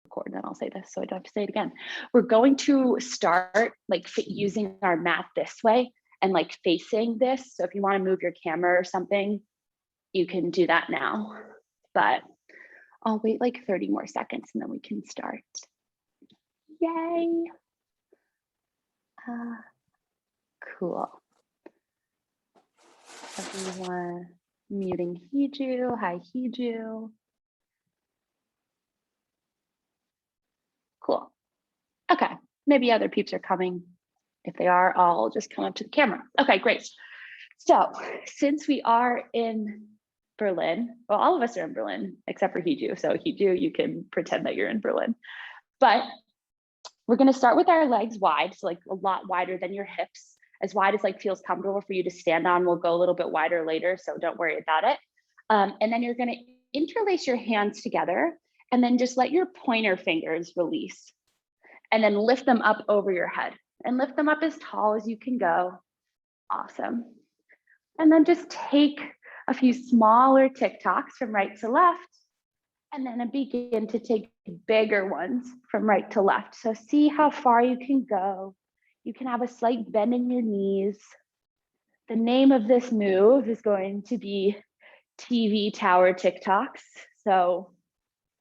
record, then I'll say this so I don't have to say it again. We're going to start like using our mat this way and like facing this. So if you want to move your camera or something, you can do that now. But I'll wait like 30 more seconds and then we can start. Yay. Cool. Everyone muting Hiju. Hi, Hiju. Cool. Okay, maybe other peeps are coming. If they are, I'll just come up to the camera. Okay, great. So since we are in Berlin, well, all of us are in Berlin except for Hiju. So Hiju, you can pretend that you're in Berlin. But we're gonna start with our legs wide, so like a lot wider than your hips, as wide as like feels comfortable for you to stand on. We'll go a little bit wider later, so don't worry about it. And then you're gonna interlace your hands together and then just let your pointer fingers release and then lift them up over your head and lift them up as tall as you can go. Awesome. And then just take a few smaller tick-tocks from right to left and then begin to take bigger ones from right to left. So see how far you can go. You can have a slight bend in your knees. The name of this move is going to be TV tower tick-tocks. So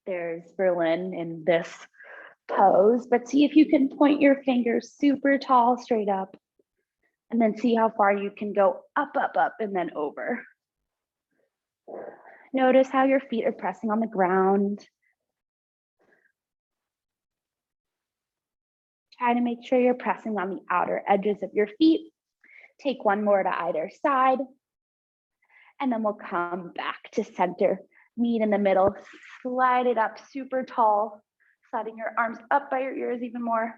there's Berlin in this pose, but see if you can point your fingers super tall straight up and then see how far you can go up, up, up, and then over. Notice how your feet are pressing on the ground. Try to make sure you're pressing on the outer edges of your feet. Take one more to either side, and then we'll come back to center. Meet in the middle, slide it up super tall, sliding your arms up by your ears even more,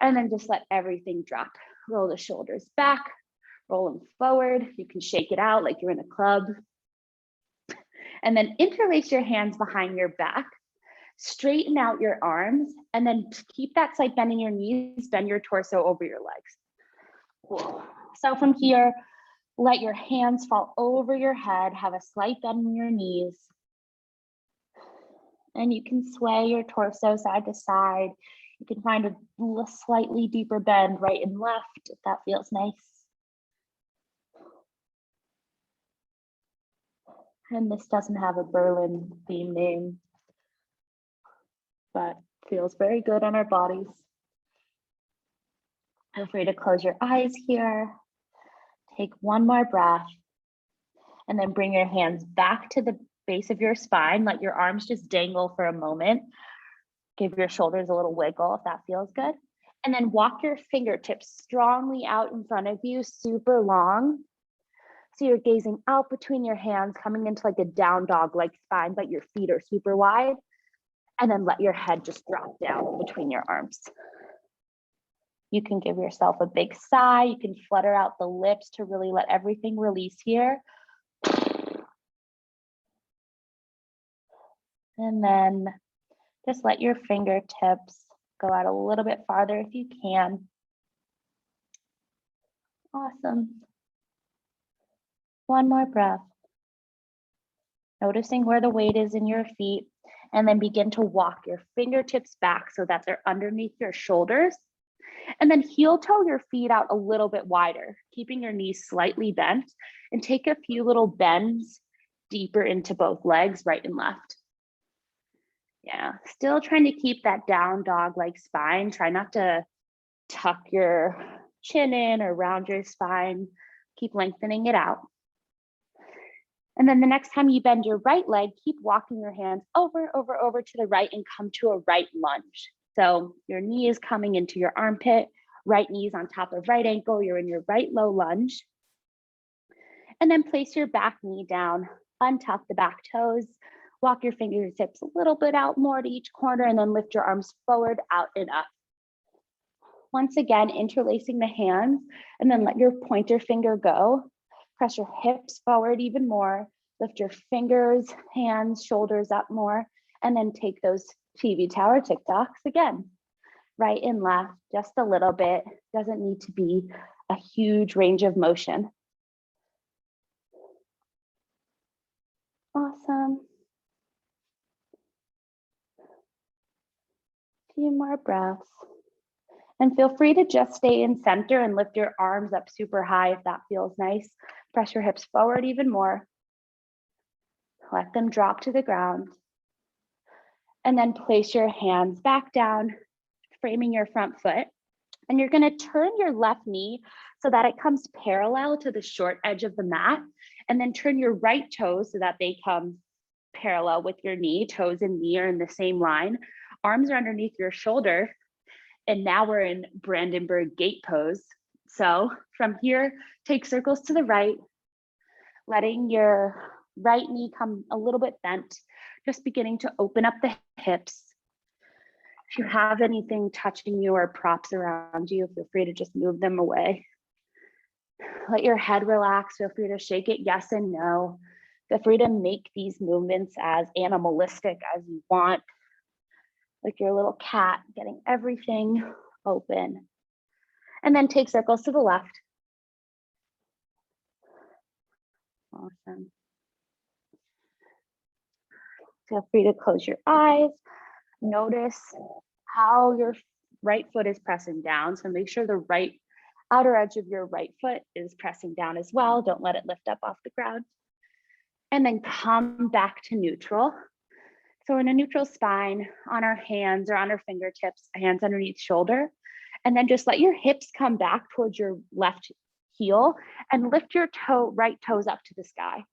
and then just let everything drop. Roll the shoulders back, roll them forward. You can shake it out like you're in a club. And then interlace your hands behind your back, straighten out your arms, and then keep that slight bend in your knees, bend your torso over your legs. Cool. So from here, let your hands fall over your head, have a slight bend in your knees. And you can sway your torso side to side. You can find a slightly deeper bend right and left if that feels nice. And this doesn't have a Berlin theme name, but feels very good on our bodies. Feel free to close your eyes here. Take one more breath and then bring your hands back to the base of your spine. Let your arms just dangle for a moment. Give your shoulders a little wiggle if that feels good. And then walk your fingertips strongly out in front of you, super long. So you're gazing out between your hands, coming into like a down dog like spine, but your feet are super wide. And then let your head just drop down between your arms. You can give yourself a big sigh. You can flutter out the lips to really let everything release here. And then just let your fingertips go out a little bit farther if you can. Awesome. One more breath. Noticing where the weight is in your feet, and then begin to walk your fingertips back so that they're underneath your shoulders. And then heel toe your feet out a little bit wider, keeping your knees slightly bent, and take a few little bends deeper into both legs, right and left. Yeah, still trying to keep that down dog like spine. Try not to tuck your chin in or round your spine. Keep lengthening it out. And then the next time you bend your right leg, keep walking your hands over to the right and come to a right lunge. So your knee is coming into your armpit, right knee's on top of right ankle, you're in your right low lunge. And then place your back knee down, untuck the back toes, walk your fingertips a little bit out more to each corner, and then lift your arms forward, out and up. Once again, interlacing the hands, and then let your pointer finger go. Press your hips forward even more. Lift your fingers, hands, shoulders up more, and then take those TV tower tick-tocks again. Right and left, just a little bit. Doesn't need to be a huge range of motion. Awesome. Few more breaths. And feel free to just stay in center and lift your arms up super high if that feels nice. Press your hips forward even more. Let them drop to the ground. And then place your hands back down, framing your front foot. And you're gonna turn your left knee so that it comes parallel to the short edge of the mat. And then turn your right toes so that they come parallel with your knee. Toes and knee are in the same line. Arms are underneath your shoulder. And now we're in Brandenburg Gate pose. So from here, take circles to the right, letting your right knee come a little bit bent, just beginning to open up the hips. If you have anything touching you or props around you, feel free to just move them away. Let your head relax. Feel free to shake it yes and no. Feel free to make these movements as animalistic as you want, like your little cat, getting everything open. And then take circles to the left. Awesome. Feel free to close your eyes. Notice how your right foot is pressing down. So make sure the right outer edge of your right foot is pressing down as well. Don't let it lift up off the ground. And then come back to neutral. So we're in a neutral spine on our hands or on our fingertips, hands underneath shoulder. And then just let your hips come back towards your left heel and lift your right toes up to the sky.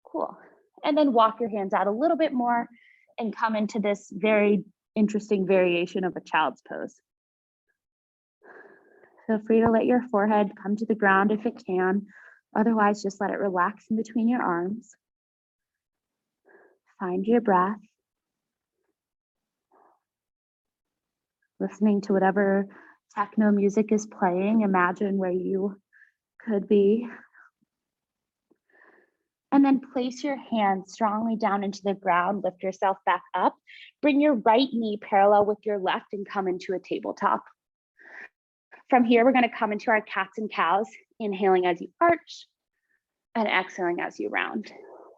Cool. And then walk your hands out a little bit more and come into this very interesting variation of a child's pose. Feel free to let your forehead come to the ground if it can. Otherwise, just let it relax in between your arms. Find your breath. Listening to whatever techno music is playing, imagine where you could be. And then place your hands strongly down into the ground, lift yourself back up. Bring your right knee parallel with your left and come into a tabletop. From here, we're gonna come into our cats and cows, inhaling as you arch and exhaling as you round.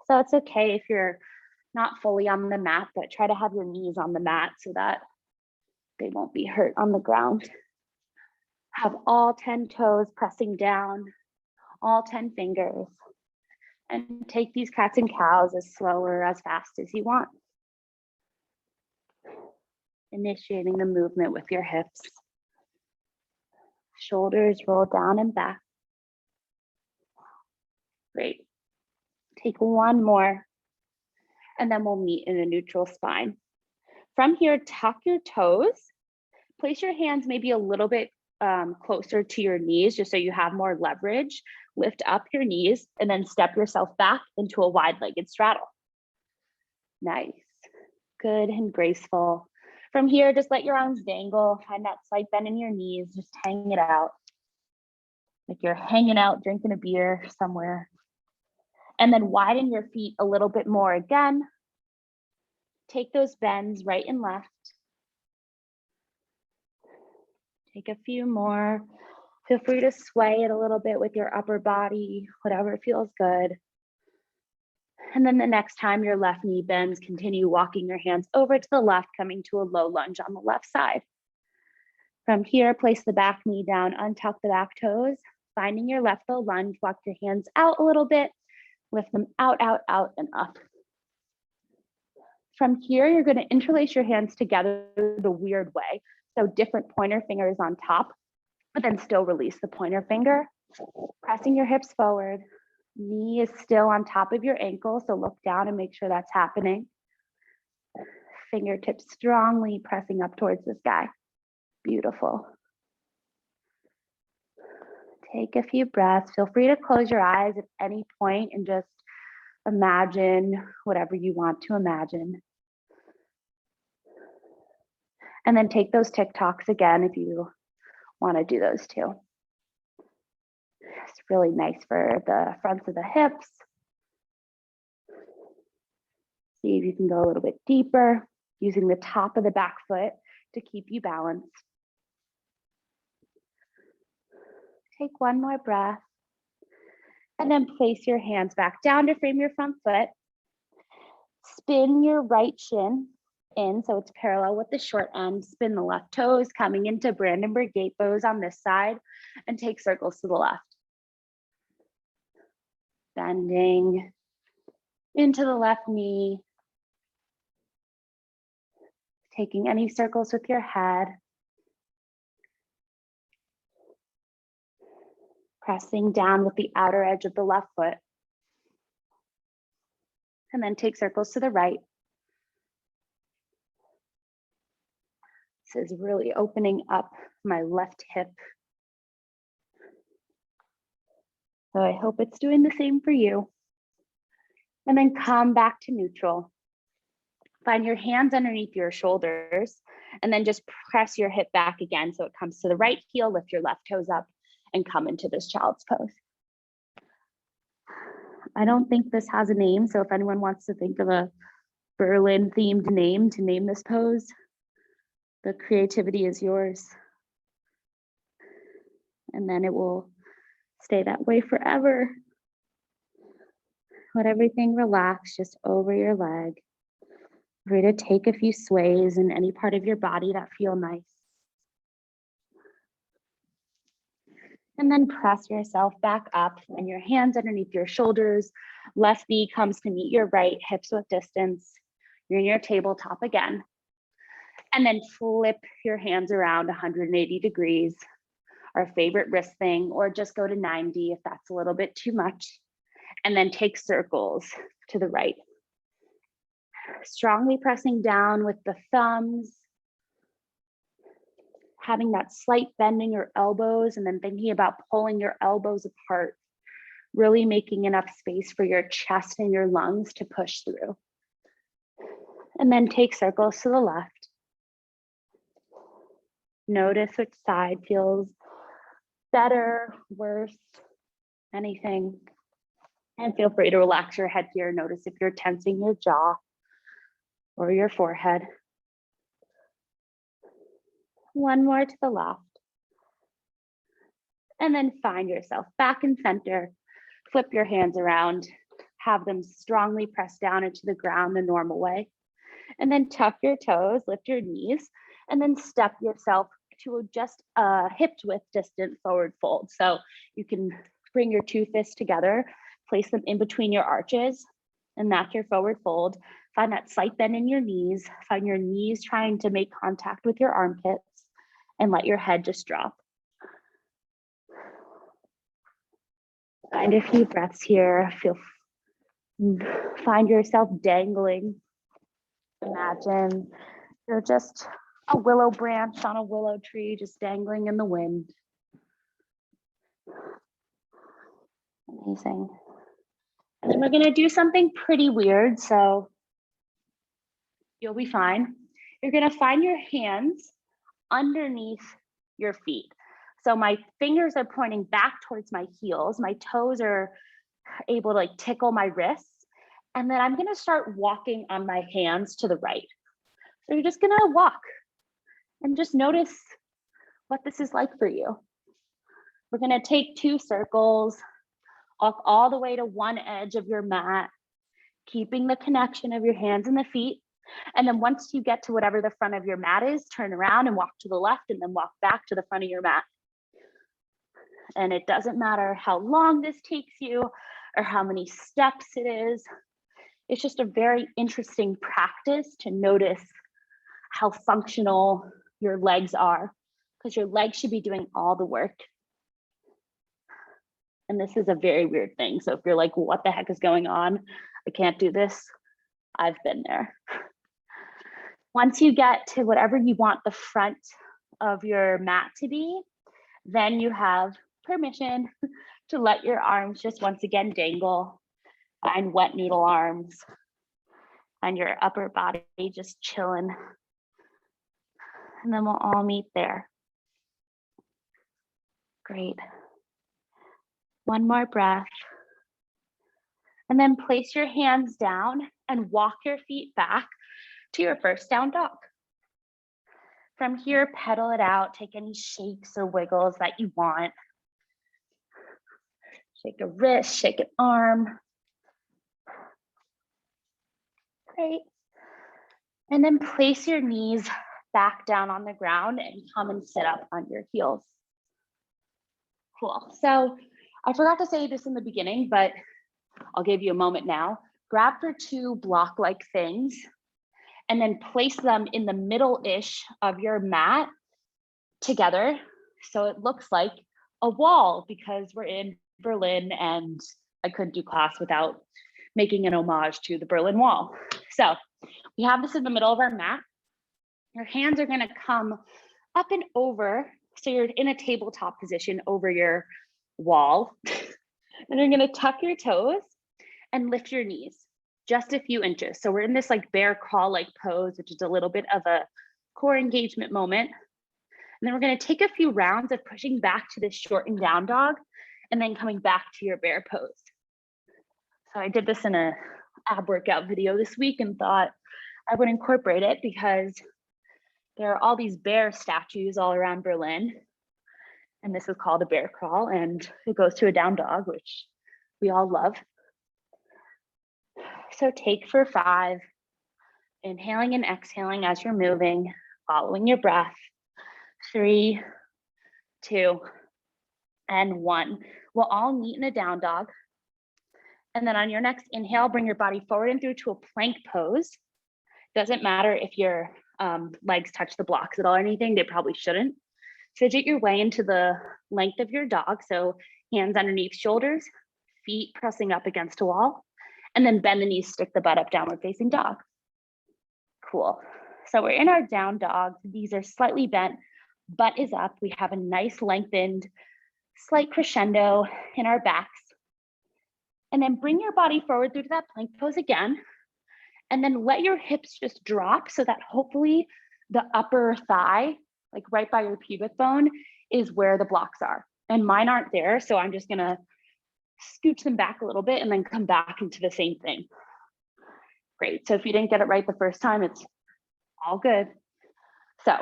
So it's okay if you're not fully on the mat, but try to have your knees on the mat so that they won't be hurt on the ground. Have all 10 toes pressing down, all 10 fingers. And take these cats and cows as slow or as fast as you want. Initiating the movement with your hips. Shoulders roll down and back. Great. Take one more, and then we'll meet in a neutral spine. From here, tuck your toes. Place your hands maybe a little bit closer to your knees, just so you have more leverage. Lift up your knees and then step yourself back into a wide-legged straddle. Nice, good and graceful. From here, just let your arms dangle. Find that slight bend in your knees, just hang it out. Like you're hanging out, drinking a beer somewhere. And then widen your feet a little bit more again. Take those bends right and left. Take a few more. Feel free to sway it a little bit with your upper body, whatever feels good. And then the next time your left knee bends, continue walking your hands over to the left, coming to a low lunge on the left side. From here, place the back knee down, untuck the back toes, finding your left low lunge, walk your hands out a little bit, lift them out, out, out, and up. From here, you're gonna interlace your hands together the weird way. So different pointer fingers on top, but then still release the pointer finger. Pressing your hips forward. Knee is still on top of your ankle, so look down and make sure that's happening. Fingertips strongly pressing up towards the sky. Beautiful. Take a few breaths. Feel free to close your eyes at any point and just imagine whatever you want to imagine. And then take those TikToks again if you want to do those too. It's really nice for the fronts of the hips. See if you can go a little bit deeper, using the top of the back foot to keep you balanced. Take one more breath. And then place your hands back down to frame your front foot. Spin your right shin in, so it's parallel with the short end. Spin the left toes, coming into Brandenburg Gate pose on this side, and take circles to the left. Bending into the left knee, taking any circles with your head, pressing down with the outer edge of the left foot, and then take circles to the right. This is really opening up my left hip. So I hope it's doing the same for you. And then come back to neutral. Find your hands underneath your shoulders, and then just press your hip back again so it comes to the right heel, lift your left toes up, and come into this child's pose. I don't think this has a name, so if anyone wants to think of a Berlin themed name to name this pose, the creativity is yours. And then it will stay that way forever. Let everything relax just over your leg. Free to take a few sways in any part of your body that feel nice. And then press yourself back up and your hands underneath your shoulders. Left knee comes to meet your right, hips width distance. You're in your tabletop again. And then flip your hands around 180 degrees, our favorite wrist thing, or just go to 90 if that's a little bit too much. And then take circles to the right. Strongly pressing down with the thumbs, having that slight bend in your elbows, and then thinking about pulling your elbows apart, really making enough space for your chest and your lungs to push through. And then take circles to the left. Notice which side feels better, worse, anything. And feel free to relax your head here. Notice if you're tensing your jaw or your forehead. One more to the left. And then find yourself back in center. Flip your hands around. Have them strongly press down into the ground the normal way. And then tuck your toes, lift your knees, and then step yourself to just a hip width distant forward fold. So you can bring your two fists together, place them in between your arches, and that's your forward fold. Find that slight bend in your knees. Find your knees trying to make contact with your armpits, and let your head just drop. Find a few breaths here. Find yourself dangling. Imagine you're just a willow branch on a willow tree, just dangling in the wind. Amazing. And then we're gonna do something pretty weird, so you'll be fine. You're gonna find your hands underneath your feet. So my fingers are pointing back towards my heels. My toes are able to like tickle my wrists. And then I'm gonna start walking on my hands to the right. So you're just gonna walk and just notice what this is like for you. We're gonna take 2 circles, walk all the way to one edge of your mat, keeping the connection of your hands and the feet. And then once you get to whatever the front of your mat is, turn around and walk to the left and then walk back to the front of your mat. And it doesn't matter how long this takes you or how many steps it is. It's just a very interesting practice to notice how functional your legs are, because your legs should be doing all the work. And this is a very weird thing. So if you're like, what the heck is going on? I can't do this. I've been there. Once you get to whatever you want the front of your mat to be, then you have permission to let your arms just once again dangle. Find wet noodle arms. Find your upper body just chilling. And then we'll all meet there. Great. One more breath. And then place your hands down and walk your feet back to your first down dog. From here, pedal it out. Take any shakes or wiggles that you want. Shake a wrist, shake an arm. Great. And then place your knees back down on the ground and come and sit up on your heels. Cool. So I forgot to say this in the beginning, but I'll give you a moment now. Grab your two block-like things and then place them in the middle-ish of your mat together. So it looks like a wall, because we're in Berlin and I couldn't do class without making an homage to the Berlin Wall. So we have this in the middle of our mat. Your hands are gonna come up and over. So you're in a tabletop position over your wall. And you're gonna tuck your toes and lift your knees just a few inches. So we're in this like bear crawl-like pose, which is a little bit of a core engagement moment. And then we're gonna take a few rounds of pushing back to this shortened down dog and then coming back to your bear pose. So I did this in a ab workout video this week and thought I would incorporate it because there are all these bear statues all around Berlin. And this is called a bear crawl, and it goes to a down dog, which we all love. So take for 5, inhaling and exhaling as you're moving, following your breath. 3, 2, and 1. We'll all meet in a down dog. And then on your next inhale, bring your body forward and through to a plank pose. Doesn't matter if your legs touch the blocks at all or anything, they probably shouldn't. Fidget your way into the length of your dog. So hands underneath shoulders, feet pressing up against a wall, and then bend the knees, stick the butt up, downward facing dog. Cool. So we're in our down dog. These are slightly bent, butt is up. We have a nice lengthened, slight crescendo in our backs. And then bring your body forward through to that plank pose again. And then let your hips just drop so that hopefully the upper thigh, like right by your pubic bone, is where the blocks are. And mine aren't there, so I'm just gonna scooch them back a little bit and then come back into the same thing. Great, so if you didn't get it right the first time, it's all good. So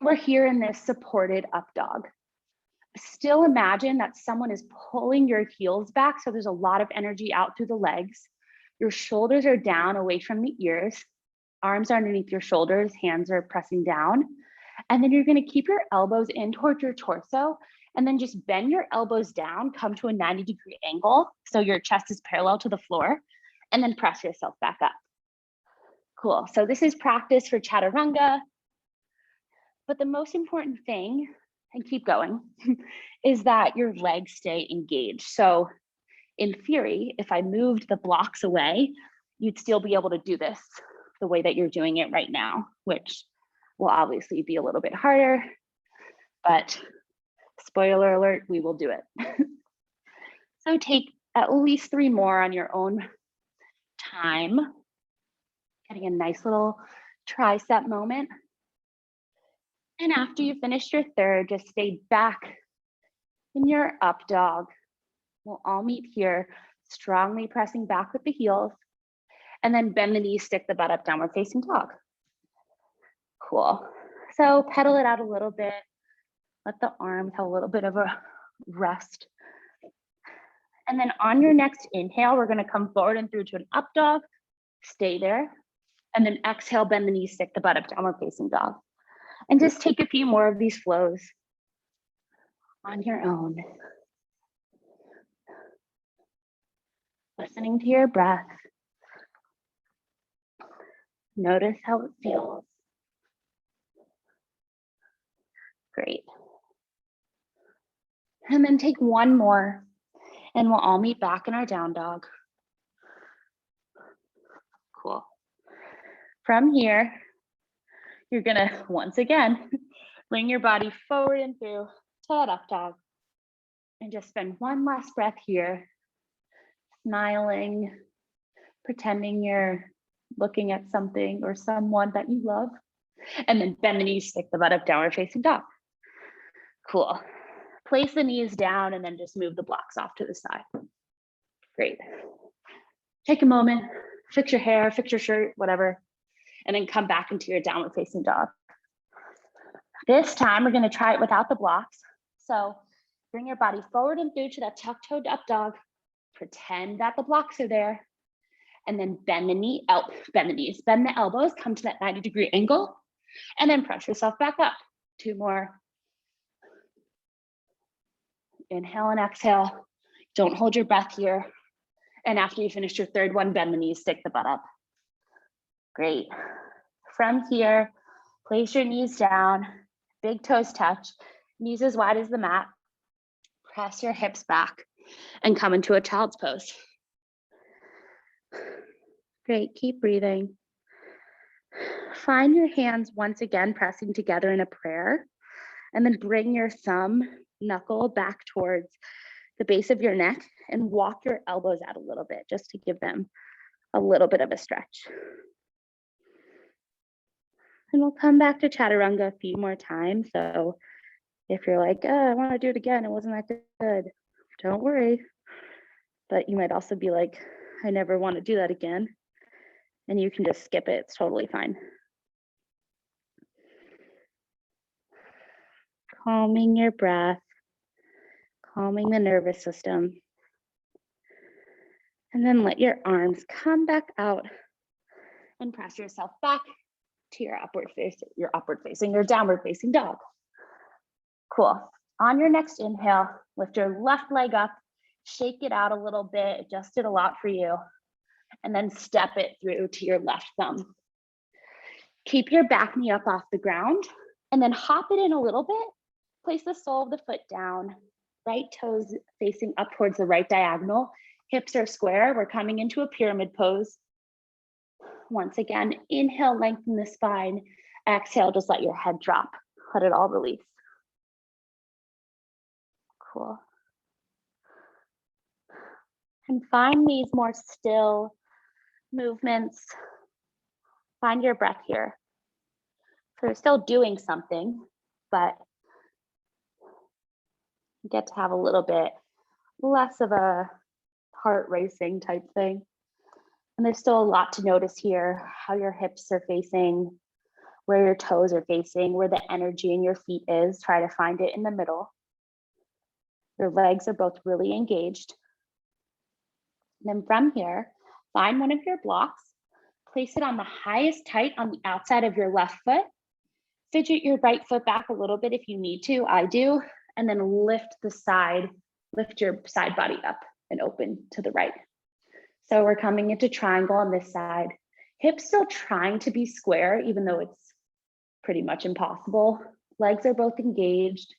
we're here in this supported up dog. Still imagine that someone is pulling your heels back, so there's a lot of energy out through the legs. Your shoulders are down away from the ears. Arms are underneath your shoulders, hands are pressing down. And then you're gonna keep your elbows in towards your torso and then just bend your elbows down, come to a 90-degree angle so your chest is parallel to the floor, and then press yourself back up. Cool, so this is practice for chaturanga. But the most important thing, and keep going, is that your legs stay engaged. So in theory, if I moved the blocks away, you'd still be able to do this the way that you're doing it right now, which will obviously be a little bit harder, but spoiler alert, we will do it. So take at least 3 more on your own time, getting a nice little tricep moment. And after you finish your third, just stay back in your up dog. We'll all meet here, strongly pressing back with the heels, and then bend the knees, stick the butt up, downward facing dog. Cool. So pedal it out a little bit. Let the arms have a little bit of a rest. And then on your next inhale, we're gonna come forward and through to an up dog, stay there. And then exhale, bend the knees, stick the butt up, downward facing dog. And just take a few more of these flows on your own. Listening to your breath. Notice how it feels. Great. And then take one more and we'll all meet back in our down dog. Cool. From here, you're gonna, once again, bring your body forward and through to that up dog. And just spend one last breath here, smiling, pretending you're looking at something or someone that you love. And then bend the knees, stick the butt up, downward facing dog. Cool. Place the knees down and then just move the blocks off to the side. Great. Take a moment, fix your hair, fix your shirt, whatever, and then come back into your downward facing dog. This time we're gonna try it without the blocks. So bring your body forward and through to that tuck-toed up dog. Pretend that the blocks are there. and then bend the knees, bend the elbows, come to that 90-degree angle, and then press yourself back up. 2 more. Inhale and exhale. Don't hold your breath here. And after you finish your 3rd one, bend the knees, stick the butt up. Great. From here, place your knees down, big toes touch, knees as wide as the mat. Press your hips back and come into a child's pose. Great, keep breathing. Find your hands once again pressing together in a prayer, and then bring your thumb knuckle back towards the base of your neck and walk your elbows out a little bit just to give them a little bit of a stretch. And we'll come back to chaturanga a few more times. So if you're like, oh, I want to do it again, it wasn't that good, don't worry. But you might also be like, I never want to do that again. And you can just skip it, it's totally fine. Calming your breath, calming the nervous system. And then let your arms come back out and press yourself back to your downward facing dog. Cool. On your next inhale, lift your left leg up, shake it out a little bit, adjust it a lot for you, and then step it through to your left thumb. Keep your back knee up off the ground, and then hop it in a little bit. Place the sole of the foot down, right toes facing up towards the right diagonal. Hips are square. We're coming into a pyramid pose. Once again, inhale, lengthen the spine. Exhale, just let your head drop. Let it all release. Cool. And find these more still movements. Find your breath here. So you're still doing something, but you get to have a little bit less of a heart racing type thing. And there's still a lot to notice here, how your hips are facing, where your toes are facing, where the energy in your feet is. Try to find it in the middle. Your legs are both really engaged. And then from here, find one of your blocks, place it on the highest height on the outside of your left foot. Fidget your right foot back a little bit if you need to, I do, and then lift your side body up and open to the right. So we're coming into triangle on this side. Hips still trying to be square, even though it's pretty much impossible. Legs are both engaged.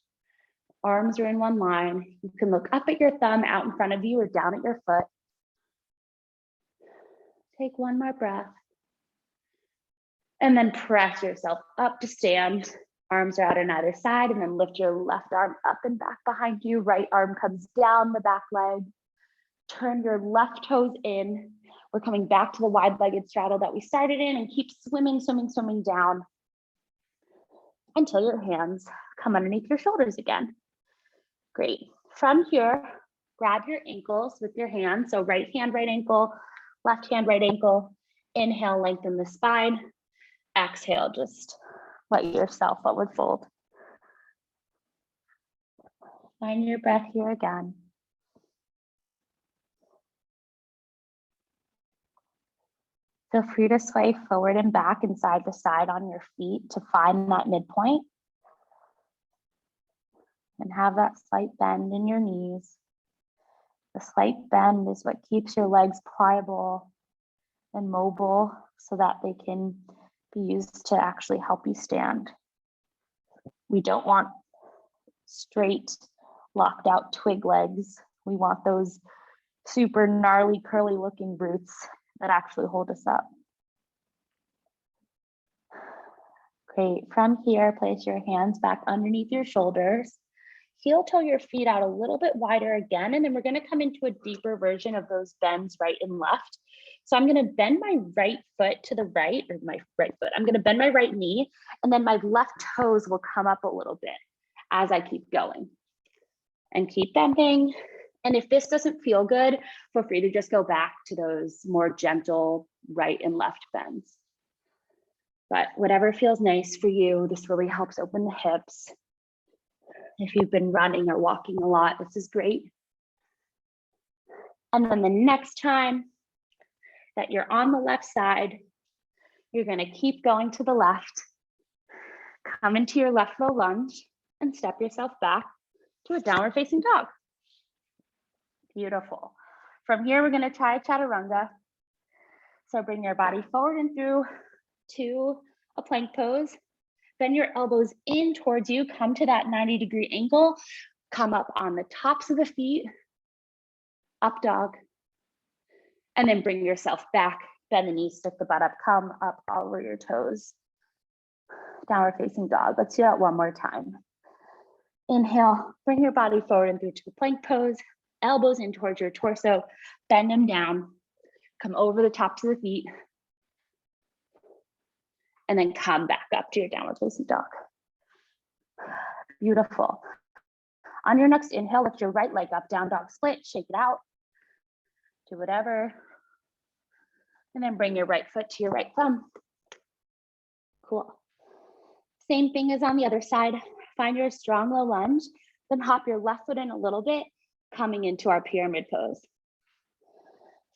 Arms are in one line. You can look up at your thumb out in front of you or down at your foot. Take one more breath. And then press yourself up to stand. Arms are out on either side, and then lift your left arm up and back behind you. Right arm comes down the back leg. Turn your left toes in. We're coming back to the wide-legged straddle that we started in, and keep swimming, swimming, swimming down until your hands come underneath your shoulders again. Great. From here, grab your ankles with your hands. So right hand, right ankle, left hand, right ankle. Inhale, lengthen the spine. Exhale, just let yourself forward fold. Find your breath here again. Feel free to sway forward and back and side to side on your feet to find that midpoint. And have that slight bend in your knees. The slight bend is what keeps your legs pliable and mobile so that they can be used to actually help you stand. We don't want straight, locked out twig legs. We want those super gnarly, curly looking roots that actually hold us up. Great. From here, place your hands back underneath your shoulders. Heel toe your feet out a little bit wider again, and then we're going to come into a deeper version of those bends right and left. So I'm going to bend my right foot to the right, or my right foot. I'm going to bend my right knee, and then my left toes will come up a little bit as I keep going. And keep bending. And if this doesn't feel good, feel free to just go back to those more gentle right and left bends. But whatever feels nice for you, this really helps open the hips. If you've been running or walking a lot, this is great. And then the next time, that you're on the left side. You're gonna keep going to the left. Come into your left low lunge and step yourself back to a downward facing dog. Beautiful. From here, we're gonna try chaturanga. So bring your body forward and through to a plank pose. Bend your elbows in towards you, come to that 90-degree angle, come up on the tops of the feet, up dog, and then bring yourself back, bend the knees, stick the butt up, come up all over your toes. Downward facing dog. Let's do that one more time. Inhale, bring your body forward and through to the plank pose, elbows in towards your torso, bend them down, come over the tops of the feet, and then come back up to your downward facing dog. Beautiful. On your next inhale, lift your right leg up, down dog split, shake it out, do whatever. And then bring your right foot to your right thumb. Cool. Same thing as on the other side. Find your strong low lunge, then hop your left foot in a little bit, coming into our pyramid pose.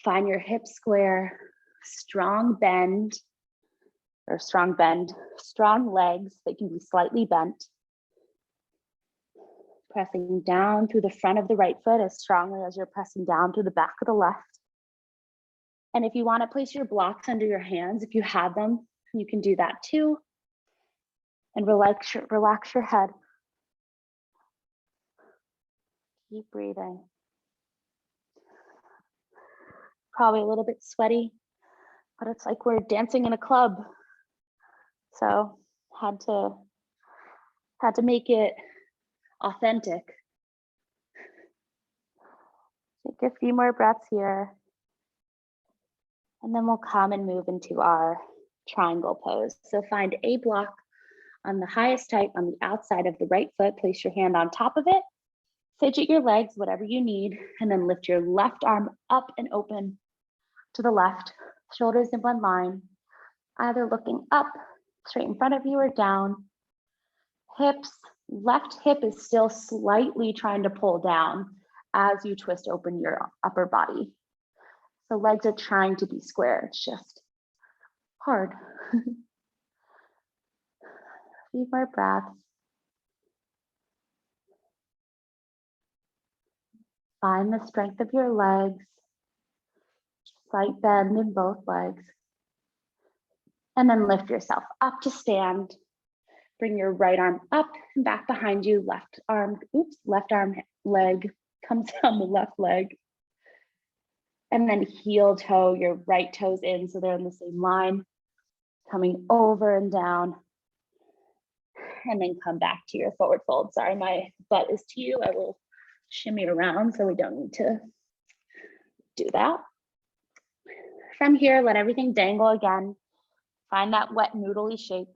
Find your hips square, strong bend, strong legs. They can be slightly bent. Pressing down through the front of the right foot as strongly as you're pressing down through the back of the left. And if you want to place your blocks under your hands, if you have them, you can do that too. And relax your head. Keep breathing. Probably a little bit sweaty, but it's like we're dancing in a club. So had to make it authentic. Take a few more breaths here. And then we'll come and move into our triangle pose. So find a block on the highest height on the outside of the right foot. Place your hand on top of it. Fidget your legs, whatever you need, and then lift your left arm up and open to the left, shoulders in one line, either looking up, straight in front of you, or down. Hips, left hip is still slightly trying to pull down as you twist open your upper body. So legs are trying to be square, it's just hard. Few more breaths. Find the strength of your legs. Slight bend in both legs. And then lift yourself up to stand. Bring your right arm up and back behind you. Left arm leg comes down the left leg. And then heel toe your right toes in so they're in the same line. Coming over and down. And then come back to your forward fold. Sorry, my butt is to you. I will shimmy around so we don't need to do that. From here, let everything dangle again. Find that wet noodly shape.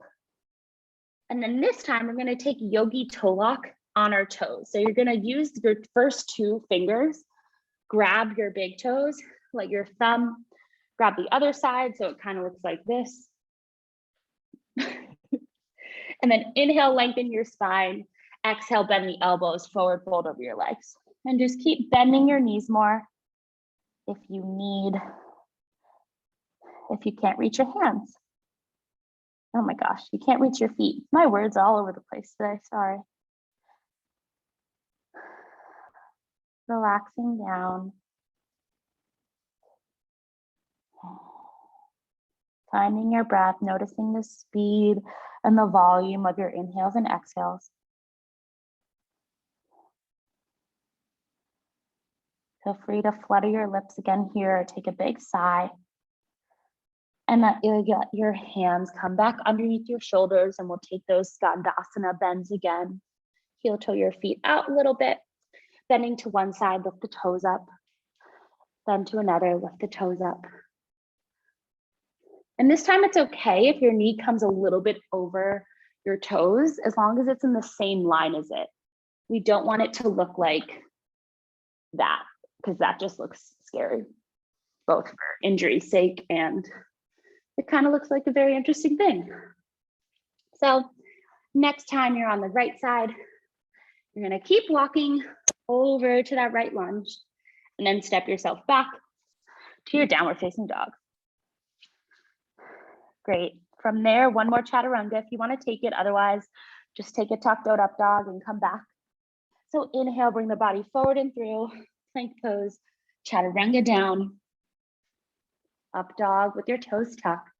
And then this time we're going to take yogi toe lock on our toes. So you're going to use your first two fingers, grab your big toes, let your thumb grab the other side so it kind of looks like this. And then inhale, lengthen your spine. Exhale, bend the elbows, forward fold over your legs. And just keep bending your knees more if you can't reach your hands. Oh my gosh, you can't reach your feet. My words all over the place today, sorry. Relaxing down. Finding your breath, noticing the speed and the volume of your inhales and exhales. Feel free to flutter your lips again here or take a big sigh. And then you'll get your hands come back underneath your shoulders and we'll take those Skandasana bends again. Heel toe your feet out a little bit, bending to one side, lift the toes up, bend to another, lift the toes up. And this time it's okay if your knee comes a little bit over your toes, as long as it's in the same line as it. We don't want it to look like that, because that just looks scary, both for injury's sake and it kind of looks like a very interesting thing. So next time you're on the right side, you're going to keep walking over to that right lunge and then step yourself back to your downward facing dog. Great. From there, one more chaturanga if you want to take it. Otherwise, just take a tucked out up dog and come back. So inhale, bring the body forward and through, plank pose, chaturanga down, up dog with your toes tucked,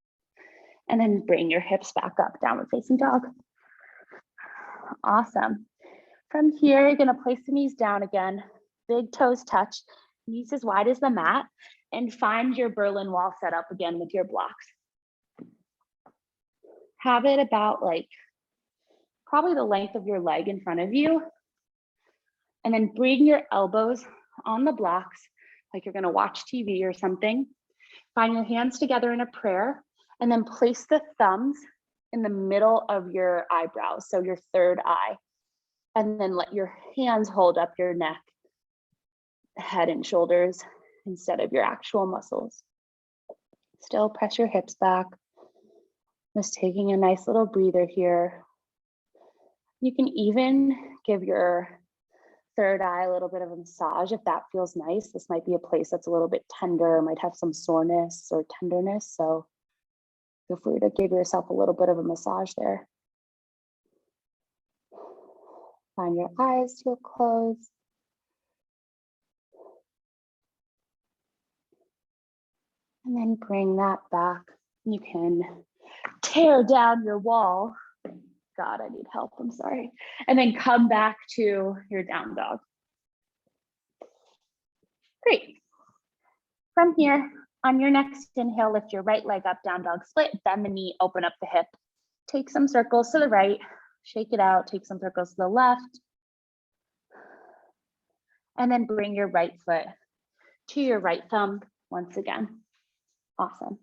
and then bring your hips back up, downward facing dog. Awesome. From here, you're gonna place the knees down again, big toes touch, knees as wide as the mat, and find your Berlin wall set up again with your blocks. Have it about like probably the length of your leg in front of you. And then bring your elbows on the blocks like you're gonna watch TV or something. Find your hands together in a prayer, and then place the thumbs in the middle of your eyebrows, so your third eye. And then let your hands hold up your neck, head and shoulders instead of your actual muscles. Still press your hips back. Just taking a nice little breather here. You can even give your third eye a little bit of a massage if that feels nice. This might be a place that's a little bit tender, might have some soreness or tenderness. So feel free to give yourself a little bit of a massage there. Find your eyes to close. And then bring that back. You can tear down your wall. God, I need help, I'm sorry. And then come back to your down dog. Great. From here, on your next inhale, lift your right leg up, down dog split, bend the knee, open up the hip. Take some circles to the right, shake it out, take some circles to the left. And then bring your right foot to your right thumb once again. Awesome.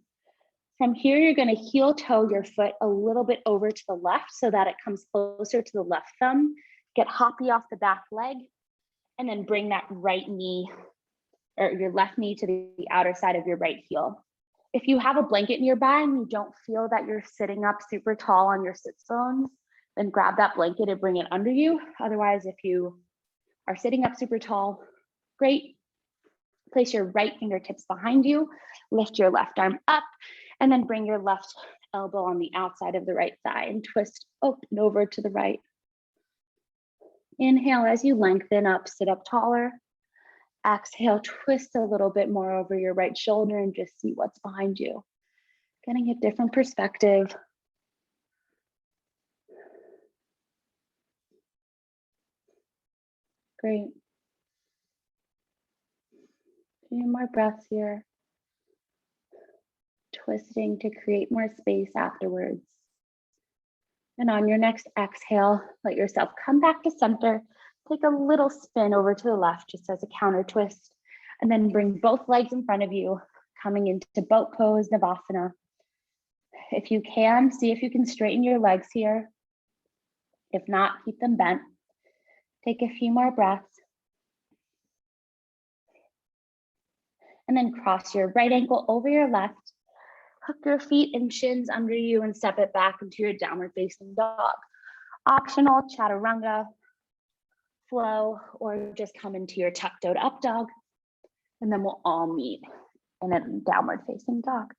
From here, you're gonna heel toe your foot a little bit over to the left so that it comes closer to the left thumb. Get hoppy off the back leg, and then bring that right knee or your left knee to the outer side of your right heel. If you have a blanket nearby and you don't feel that you're sitting up super tall on your sits bones, then grab that blanket and bring it under you. Otherwise, if you are sitting up super tall, great. Place your right fingertips behind you, lift your left arm up, and then bring your left elbow on the outside of the right thigh and twist open over to the right. Inhale as you lengthen up, sit up taller. Exhale, twist a little bit more over your right shoulder and just see what's behind you. Getting a different perspective. Great. A few more breaths here. Twisting to create more space afterwards. And on your next exhale, let yourself come back to center. Take a little spin over to the left just as a counter twist. And then bring both legs in front of you, coming into boat pose, Navasana. If you can, see if you can straighten your legs here. If not, keep them bent. Take a few more breaths. And then cross your right ankle over your left. Hook your feet and shins under you and step it back into your downward facing dog. Optional chaturanga, flow, or just come into your tucked out up dog. And then we'll all meet in a downward facing dog.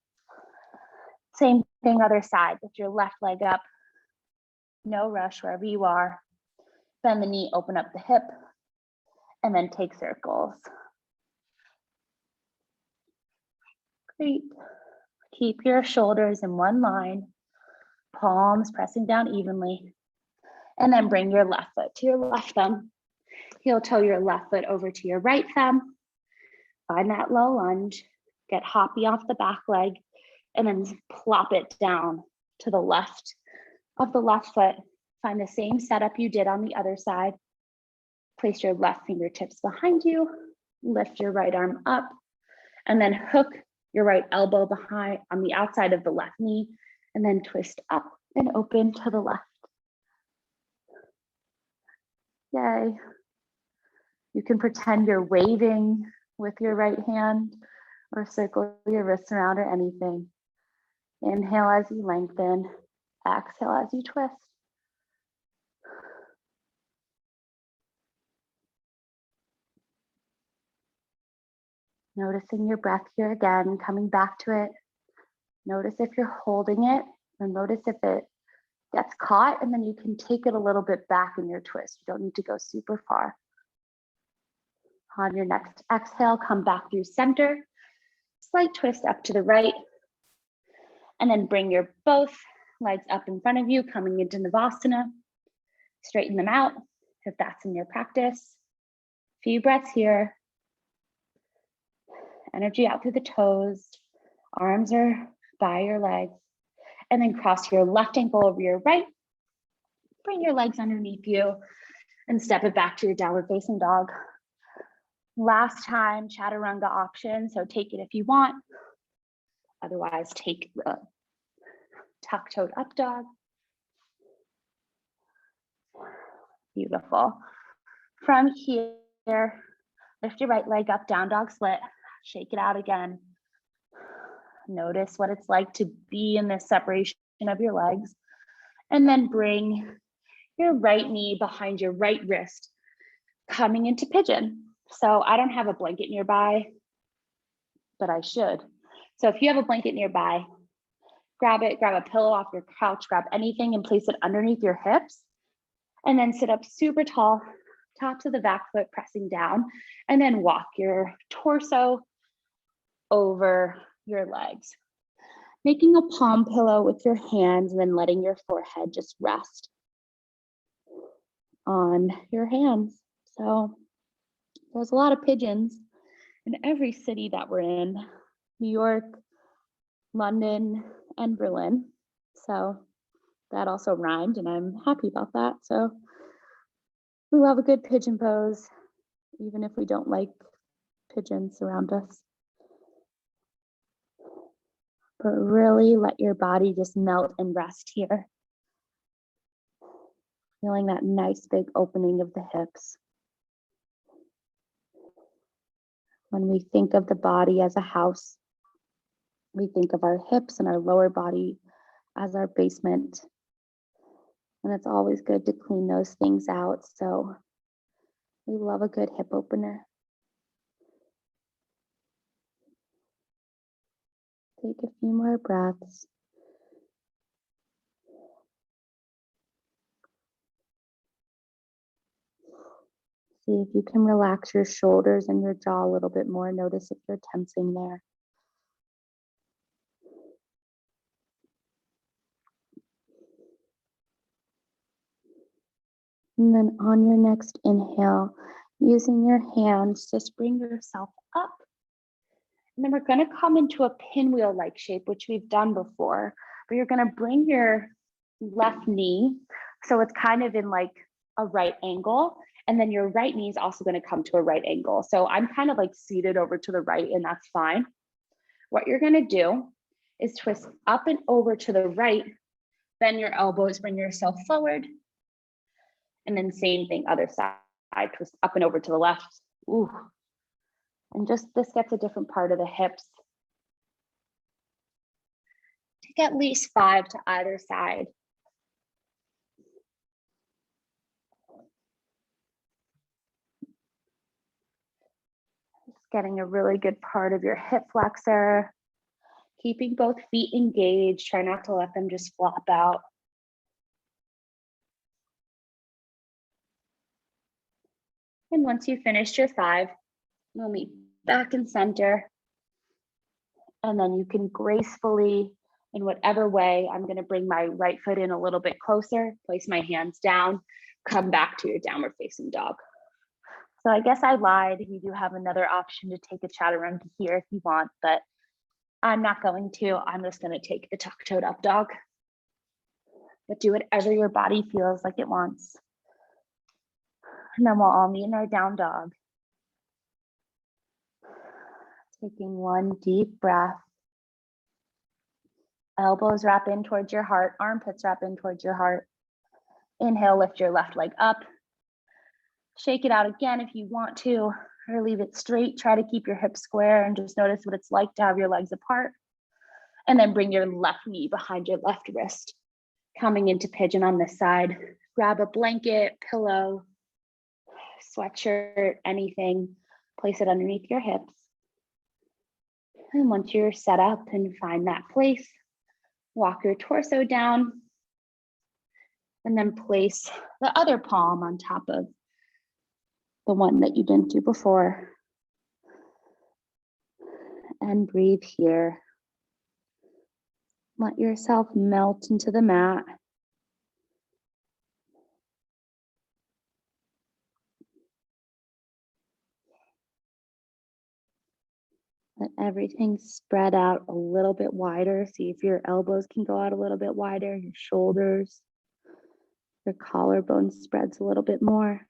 Same thing, other side. Lift your left leg up. No rush wherever you are. Bend the knee, open up the hip, and then take circles. Great. Keep your shoulders in one line, palms pressing down evenly. And then bring your left foot to your left thumb. Heel toe your left foot over to your right thumb. Find that low lunge. Get hoppy off the back leg, and then plop it down to the left of the left foot. Find the same setup you did on the other side. Place your left fingertips behind you. Lift your right arm up, and then hook your right elbow behind on the outside of the left knee, and then twist up and open to the left. Yay. You can pretend you're waving with your right hand or circle your wrists around or anything. Inhale as you lengthen, exhale as you twist. Noticing your breath here again, coming back to it. Notice if you're holding it, or notice if it gets caught, and then you can take it a little bit back in your twist. You don't need to go super far. On your next exhale, come back through center, slight twist up to the right, and then bring your both legs up in front of you, coming into Navasana. Straighten them out if that's in your practice. Few breaths here. Energy out through the toes. Arms are by your legs. And then cross your left ankle over your right. Bring your legs underneath you and step it back to your downward facing dog. Last time, chaturanga option, so take it if you want. Otherwise, take the tuck-toed up dog. Beautiful. From here, lift your right leg up, down dog split. Shake it out again. Notice what it's like to be in this separation of your legs. And then bring your right knee behind your right wrist, coming into pigeon. So I don't have a blanket nearby, but I should. So if you have a blanket nearby, grab it, grab a pillow off your couch, grab anything and place it underneath your hips. And then sit up super tall, tops of the back foot pressing down, and then walk your torso over your legs. Making a palm pillow with your hands and then letting your forehead just rest on your hands. So there's a lot of pigeons in every city that we're in, New York, London, and Berlin. So that also rhymed and I'm happy about that. So we love a good pigeon pose, even if we don't like pigeons around us. But really let your body just melt and rest here. Feeling that nice big opening of the hips. When we think of the body as a house, we think of our hips and our lower body as our basement. And it's always good to clean those things out. So we love a good hip opener. Take a few more breaths. See if you can relax your shoulders and your jaw a little bit more. Notice if you're tensing there. And then on your next inhale, using your hands, just bring yourself up. And then we're going to come into a pinwheel-like shape, which we've done before, but you're going to bring your left knee, so it's kind of in like a right angle, and then your right knee is also going to come to a right angle. So I'm kind of like seated over to the right, and that's fine. What you're going to do is twist up and over to the right, bend your elbows, bring yourself forward, and then same thing, other side, twist up and over to the left. Ooh. And just this gets a different part of the hips. Take at least 5 to either side. Just getting a really good part of your hip flexor. Keeping both feet engaged. Try not to let them just flop out. And once you've finished your 5, we'll meet back in center. And then you can gracefully, in whatever way, I'm going to bring my right foot in a little bit closer, place my hands down, come back to your downward facing dog. So I guess I lied. You do have another option to take a chaturanga here if you want, but I'm not going to. I'm just going to take the tuck-toed up dog. But do whatever your body feels like it wants. And then we'll all meet in our down dog. Taking one deep breath. Elbows wrap in towards your heart, armpits wrap in towards your heart. Inhale, lift your left leg up. Shake it out again if you want to, or leave it straight. Try to keep your hips square and just notice what it's like to have your legs apart. And then bring your left knee behind your left wrist. Coming into pigeon on this side. Grab a blanket, pillow, sweatshirt, anything. Place it underneath your hips. And once you're set up and find that place, walk your torso down and then place the other palm on top of the one that you didn't do before. And breathe here. Let yourself melt into the mat. Let everything spread out a little bit wider. See if your elbows can go out a little bit wider, your shoulders, your collarbone spreads a little bit more.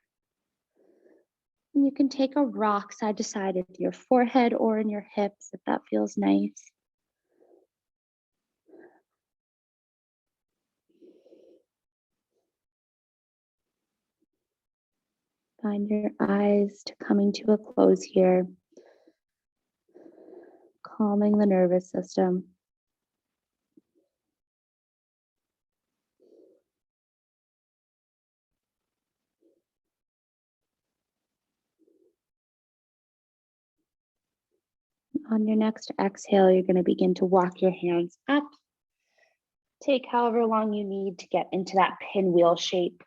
And you can take a rock side to side into your forehead or in your hips if that feels nice. Find your eyes coming to a close here. Calming the nervous system. On your next exhale, you're going to begin to walk your hands up. Take however long you need to get into that pinwheel shape.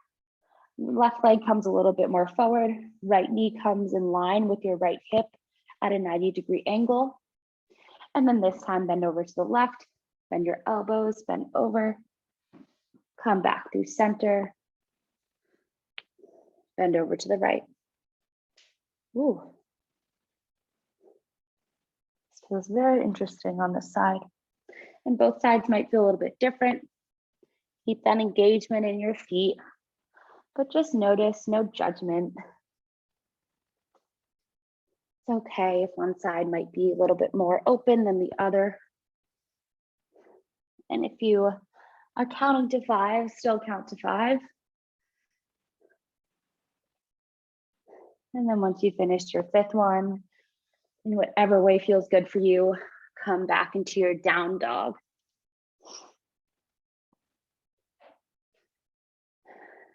Left leg comes a little bit more forward. Right knee comes in line with your right hip at a 90-degree angle. And then this time, bend over to the left, bend your elbows, bend over, come back through center, bend over to the right. Ooh. This feels very interesting on this side. And both sides might feel a little bit different. Keep that engagement in your feet, but just notice, no judgment. It's okay if one side might be a little bit more open than the other. And if you are counting to 5, still count to 5. And then once you finished your 5th one, in whatever way feels good for you, come back into your down dog.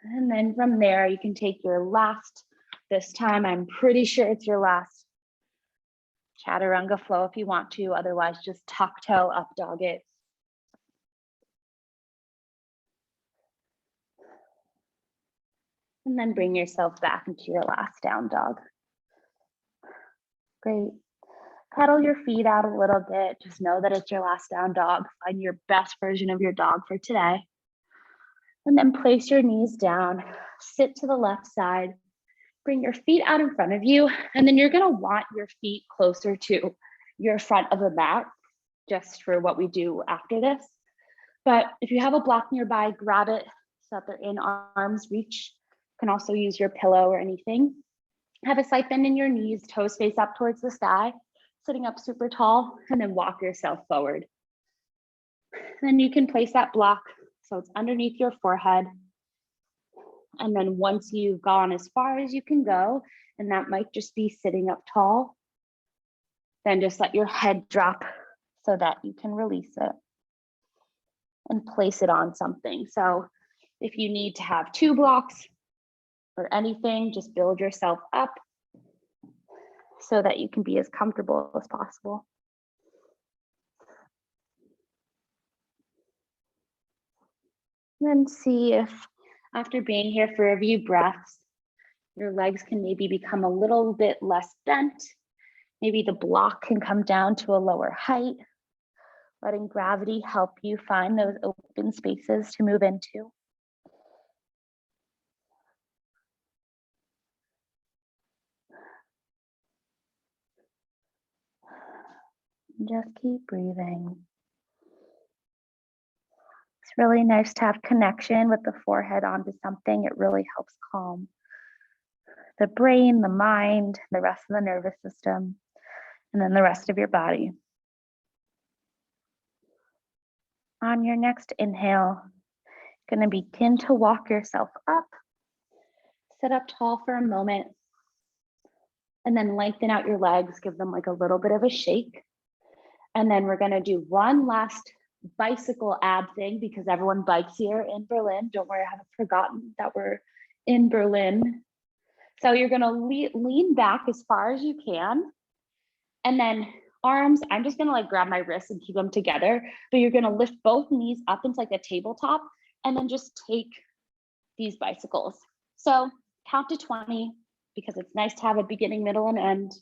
And then from there, you can take your last, this time I'm pretty sure it's your last chaturanga flow if you want to, otherwise just tuck toe, up dog it. And then bring yourself back into your last down dog. Great. Pedal your feet out a little bit. Just know that it's your last down dog. Find your best version of your dog for today. And then place your knees down, sit to the left side, bring your feet out in front of you, and then you're gonna want your feet closer to your front of the mat, just for what we do after this. But if you have a block nearby, grab it so that they're in arm's reach. You can also use your pillow or anything. Have a slight bend in your knees, toes face up towards the sky, sitting up super tall, and then walk yourself forward. Then you can place that block so it's underneath your forehead. And then once you've gone as far as you can go, and that might just be sitting up tall, then just let your head drop so that you can release it and place it on something. So if you need to have 2 blocks or anything, just build yourself up so that you can be as comfortable as possible. Then see if after being here for a few breaths, your legs can maybe become a little bit less bent. Maybe the block can come down to a lower height, letting gravity help you find those open spaces to move into. Just keep breathing. It's really nice to have connection with the forehead onto something. It really helps calm the brain, the mind, the rest of the nervous system, and then the rest of your body. On your next inhale, you're going to begin to walk yourself up. Sit up tall for a moment, and then lengthen out your legs, give them like a little bit of a shake. And then we're going to do one last bicycle ab thing because everyone bikes here in Berlin. Don't worry, I haven't forgotten that we're in Berlin. So you're going to lean back as far as you can. And then Arms, I'm just gonna like grab my wrists and keep them together, but you're gonna lift both knees up into like a tabletop and then just take these bicycles. So count to 20 because it's nice to have a beginning, middle, and end.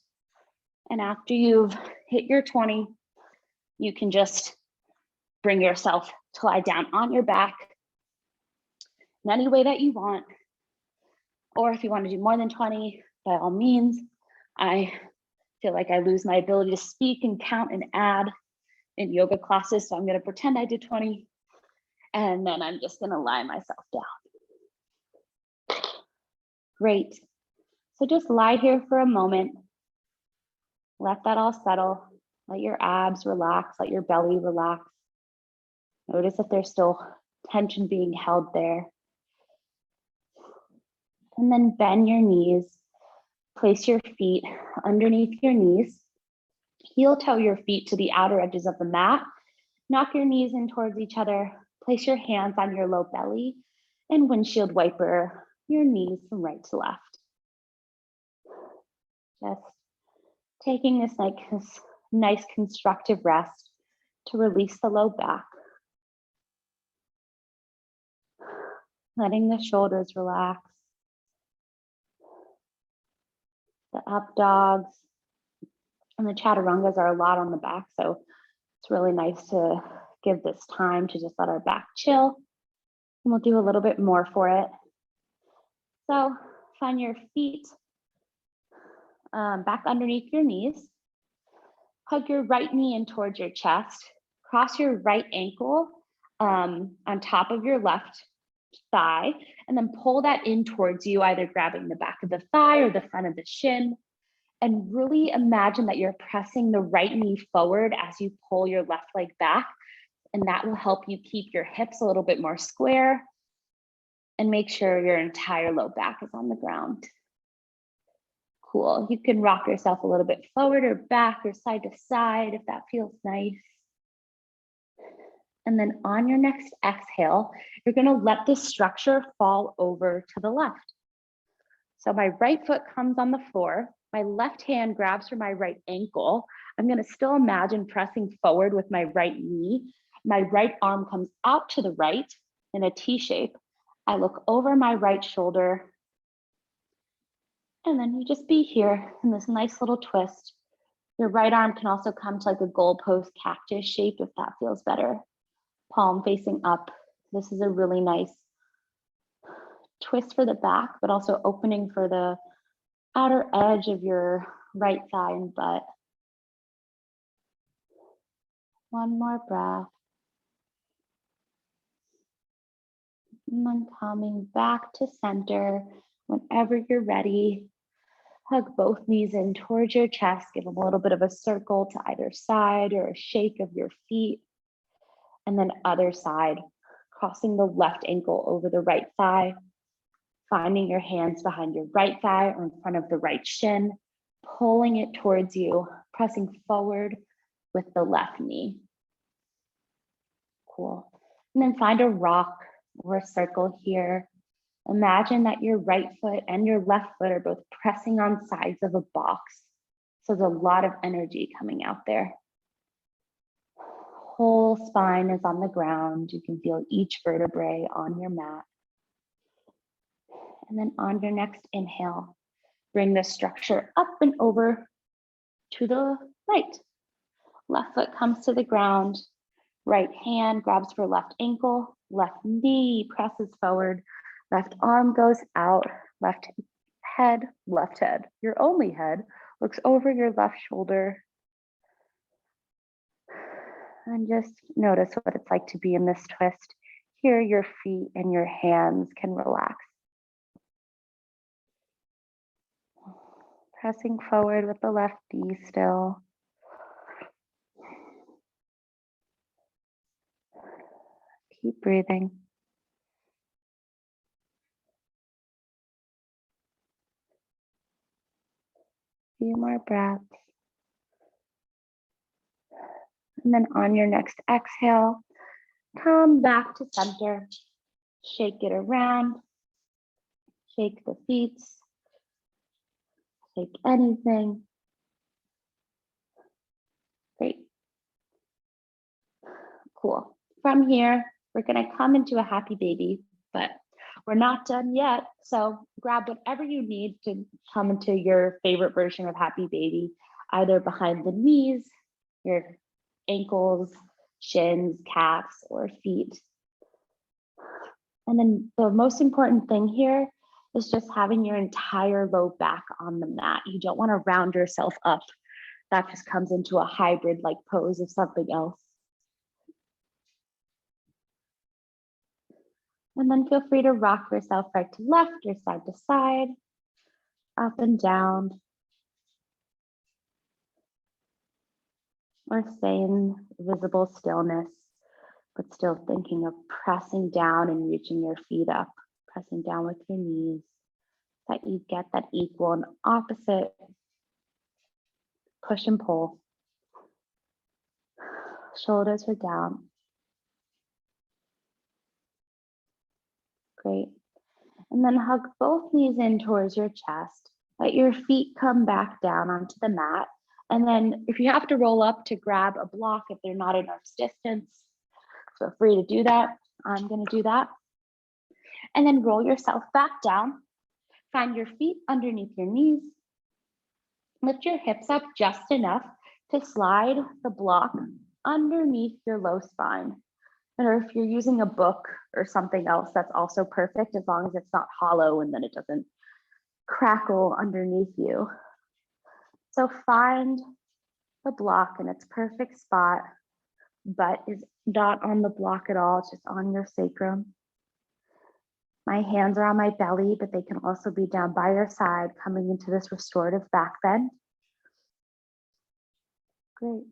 And after you've hit your 20, you can just bring yourself to lie down on your back in any way that you want. Or if you want to do more than 20, by all means. I feel like I lose my ability to speak and count and add in yoga classes, so I'm going to pretend I did 20, and then I'm just going to lie myself down. Great. So just lie here for a moment. Let that all settle. Let your abs relax. Let your belly relax. Notice if there's still tension being held there. And then bend your knees. Place your feet underneath your knees. Heel toe your feet to the outer edges of the mat. Knock your knees in towards each other. Place your hands on your low belly and windshield wiper your knees from right to left. Just taking this nice constructive rest to release the low back. Letting the shoulders relax. The up dogs and the chaturangas are a lot on the back, so it's really nice to give this time to just let our back chill. And we'll do a little bit more for it. So find your feet back underneath your knees. Hug your right knee in towards your chest. Cross your right ankle on top of your left thigh, and then pull that in towards you, either grabbing the back of the thigh or the front of the shin. And really imagine that you're pressing the right knee forward as you pull your left leg back. And that will help you keep your hips a little bit more square and make sure your entire low back is on the ground. Cool. You can rock yourself a little bit forward or back or side to side if that feels nice. And then on your next exhale, you're going to let this structure fall over to the left. So my right foot comes on the floor. My left hand grabs for my right ankle. I'm going to still imagine pressing forward with my right knee. My right arm comes out to the right in a T shape. I look over my right shoulder. And then you just be here in this nice little twist. Your right arm can also come to like a goalpost cactus shape if that feels better. Palm facing up. This is a really nice twist for the back, but also opening for the outer edge of your right thigh and butt. One more breath. And then coming back to center whenever you're ready. Hug both knees in towards your chest. Give them a little bit of a circle to either side or a shake of your feet. And then other side, crossing the left ankle over the right thigh, finding your hands behind your right thigh or in front of the right shin, pulling it towards you, pressing forward with the left knee. Cool. And then find a rock or a circle here. Imagine that your right foot and your left foot are both pressing on sides of a box. So there's a lot of energy coming out there. Whole spine is on the ground. You can feel each vertebrae on your mat. And then on your next inhale, bring the structure up and over to the right. Left foot comes to the ground. Right hand grabs for left ankle. Left knee presses forward. Left arm goes out. Left head. Your only head looks over your left shoulder. And just notice what it's like to be in this twist. Here, your feet and your hands can relax. Pressing forward with the left knee still. Keep breathing. Few more breaths. And then on your next exhale, come back to center. Shake it around. Shake the feet. Shake anything. Great. Cool. From here, we're going to come into a happy baby, but we're not done yet. So grab whatever you need to come into your favorite version of happy baby, either behind the knees, your ankles, shins, calves, or feet. And then the most important thing here is just having your entire low back on the mat. You don't want to round yourself up. That just comes into a hybrid-like pose of something else. And then feel free to rock yourself right to left or side to side, up and down, or stay in visible stillness, but still thinking of pressing down and reaching your feet up, pressing down with your knees, that you get that equal and opposite push and pull. Shoulders are down. Great. And then hug both knees in towards your chest. Let your feet come back down onto the mat. And then if you have to roll up to grab a block, if they're not enough distance, feel free to do that. I'm going to do that. And then roll yourself back down. Find your feet underneath your knees. Lift your hips up just enough to slide the block underneath your low spine. Or if you're using a book or something else, that's also perfect, as long as it's not hollow and then it doesn't crackle underneath you. So find the block in its perfect spot. Butt is not on the block at all, it's just on your sacrum. My hands are on my belly, but they can also be down by your side, coming into this restorative back bend. Great.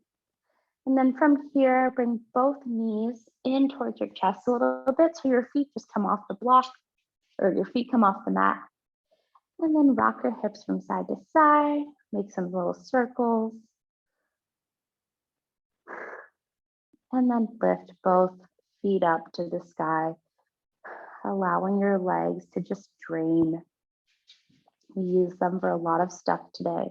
And then from here, bring both knees in towards your chest a little bit, so your feet just come off the block, or your feet come off the mat. And then rock your hips from side to side, make some little circles. And then lift both feet up to the sky, allowing your legs to just drain. We use them for a lot of stuff today.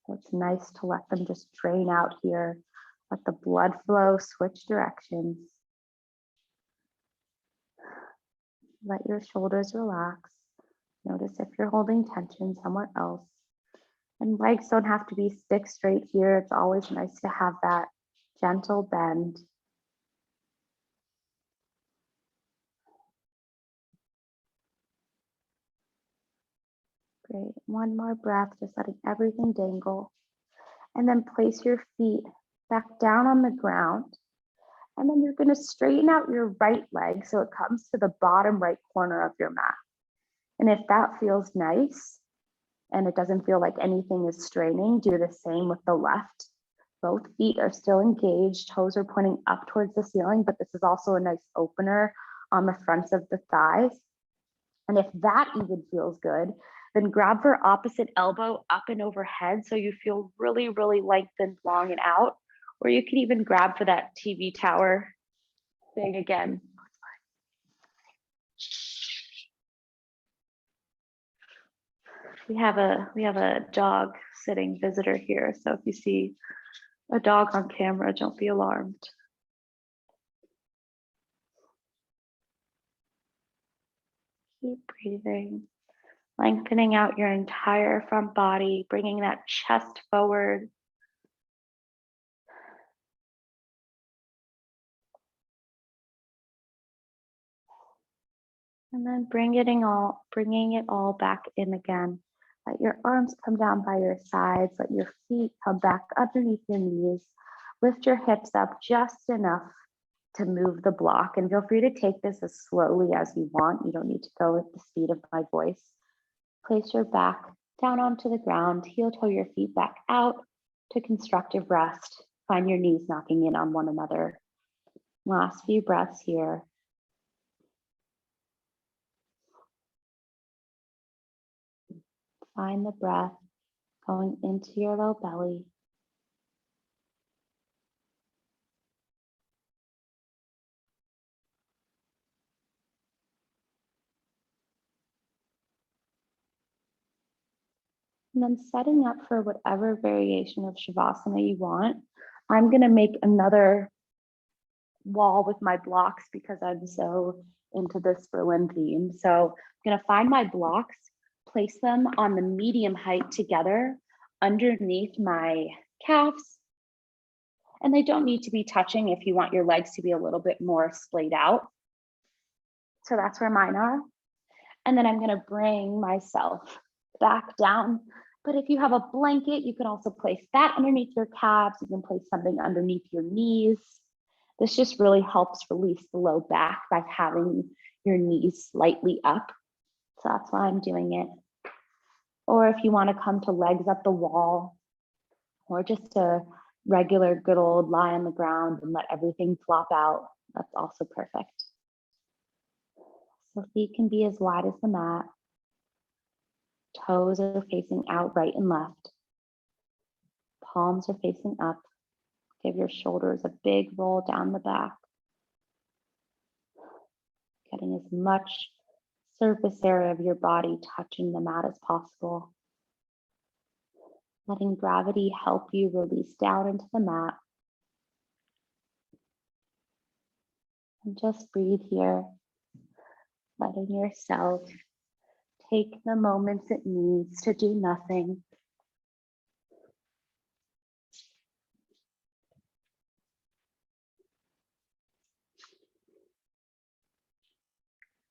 So it's nice to let them just drain out here. Let the blood flow, switch directions. Let your shoulders relax. Notice if you're holding tension somewhere else. And legs don't have to be stick straight here. It's always nice to have that gentle bend. Great. One more breath, just letting everything dangle. And then place your feet back down on the ground. And then you're going to straighten out your right leg so it comes to the bottom right corner of your mat. And if that feels nice and it doesn't feel like anything is straining, do the same with the left. Both feet are still engaged, toes are pointing up towards the ceiling, but this is also a nice opener on the fronts of the thighs. And if that even feels good, then grab your opposite elbow up and overhead so you feel really, really lengthened, long and out. Or you can even grab for that TV tower thing again. We have a dog sitting visitor here, so if you see a dog on camera, don't be alarmed. Keep breathing, lengthening out your entire front body, bringing that chest forward. And then bringing it all back in again. Let your arms come down by your sides. Let your feet come back underneath your knees. Lift your hips up just enough to move the block. And feel free to take this as slowly as you want. You don't need to go at the speed of my voice. Place your back down onto the ground. Heel toe your feet back out to constructive rest. Find your knees knocking in on one another. Last few breaths here. Find the breath going into your low belly. And then setting up for whatever variation of Shavasana you want. I'm gonna make another wall with my blocks because I'm so into this Berlin theme. So I'm gonna find my blocks, place them on the medium height together underneath my calves. And they don't need to be touching if you want your legs to be a little bit more splayed out. So that's where mine are. And then I'm gonna bring myself back down. But if you have a blanket, you can also place that underneath your calves. You can place something underneath your knees. This just really helps release the low back by having your knees slightly up. So that's why I'm doing it. Or if you want to come to legs up the wall, or just a regular good old lie on the ground and let everything flop out, that's also perfect. So feet can be as wide as the mat. Toes are facing out right and left. Palms are facing up. Give your shoulders a big roll down the back. Getting as much surface area of your body touching the mat as possible. Letting gravity help you release down into the mat. And just breathe here, letting yourself take the moments it needs to do nothing.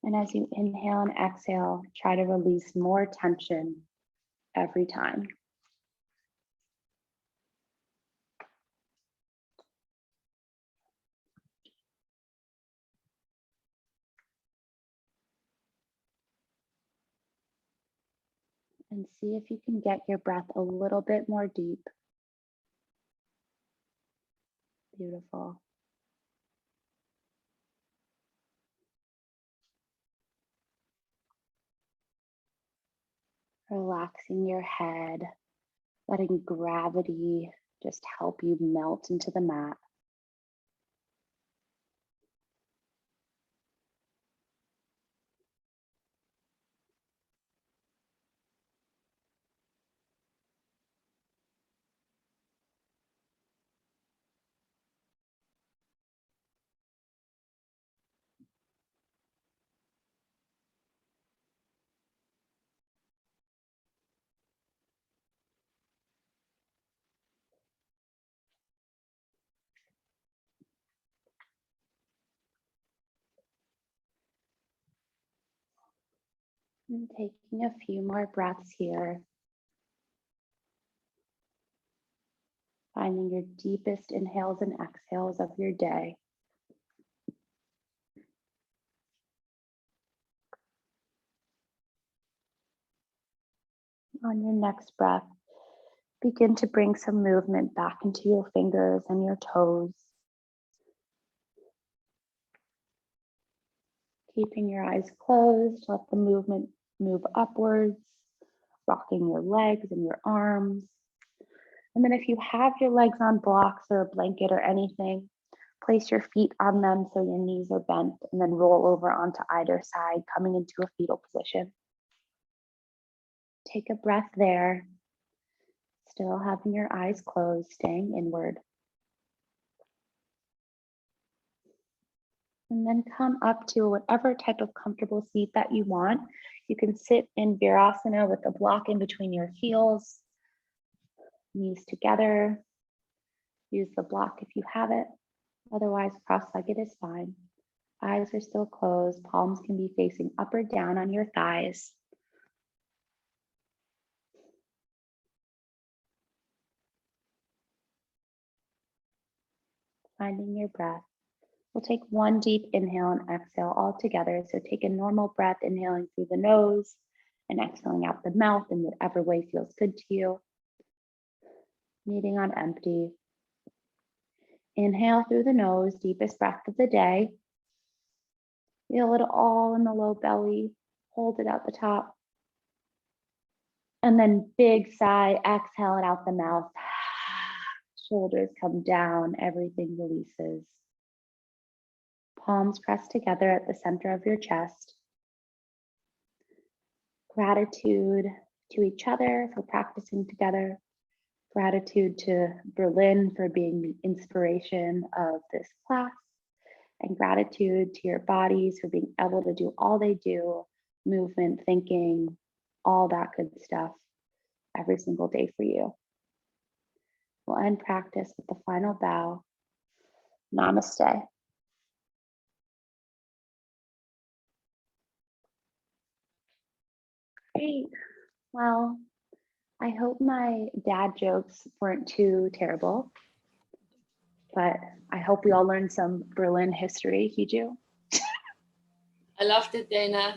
And as you inhale and exhale, try to release more tension every time. And see if you can get your breath a little bit more deep. Beautiful. Relaxing your head, letting gravity just help you melt into the mat. And taking a few more breaths here. Finding your deepest inhales and exhales of your day. On your next breath, begin to bring some movement back into your fingers and your toes. Keeping your eyes closed, let the movement move upwards, rocking your legs and your arms. And then if you have your legs on blocks or a blanket or anything, place your feet on them so your knees are bent and then roll over onto either side, coming into a fetal position. Take a breath there, still having your eyes closed, staying inward. And then come up to whatever type of comfortable seat that you want. You can sit in Virasana with a block in between your heels, knees together. Use the block if you have it. Otherwise, cross-legged is fine. Eyes are still closed. Palms can be facing up or down on your thighs. Finding your breath. We'll take one deep inhale and exhale all together. So take a normal breath, inhaling through the nose and exhaling out the mouth in whatever way feels good to you. Meeting on empty. Inhale through the nose, deepest breath of the day. Feel it all in the low belly. Hold it out the top. And then big sigh, exhale it out the mouth. Shoulders come down, everything releases. Palms pressed together at the center of your chest. Gratitude to each other for practicing together. Gratitude to Berlin for being the inspiration of this class. And gratitude to your bodies for being able to do all they do, movement, thinking, all that good stuff every single day for you. We'll end practice with the final bow. Namaste. Great. Well, I hope my dad jokes weren't too terrible, but I hope we all learned some Berlin history, Hiju. I loved it, Dana.